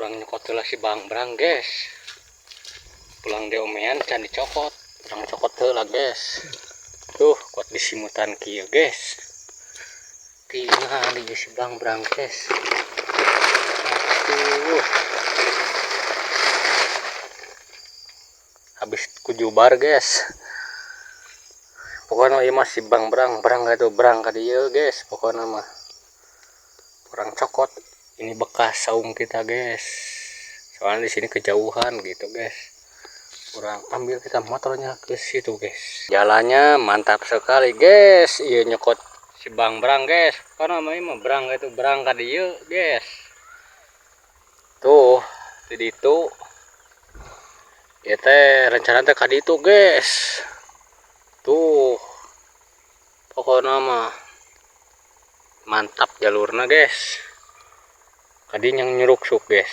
kurang nyokot lah si Bang Brang guys. Pulang diomean can dicokot, kurang cokot lah guys. Tuh kuat disimutan kieu guys. Tinggal di si Bang Brang guys. Aduh. Habis kujubar guys. Pokoknya ieu mah si Bang Brang itu Brang ka dieu guys. Pokoknya mah kurang cokot. Ini bekas saung kita guys. Soalnya di sini kejauhan gitu guys. Kurang ambil kita motornya ke situ guys. Jalannya mantap sekali guys. Iya nyokot si Bang Brang guys. Karena namanya mah Brang itu Brang ka dieu guys. Tuh, di itu ya teh rencana teh ka ditu guys. Tuh. Pokoknya mah mantap jalurnya guys. Tadi yang nyeruk guys.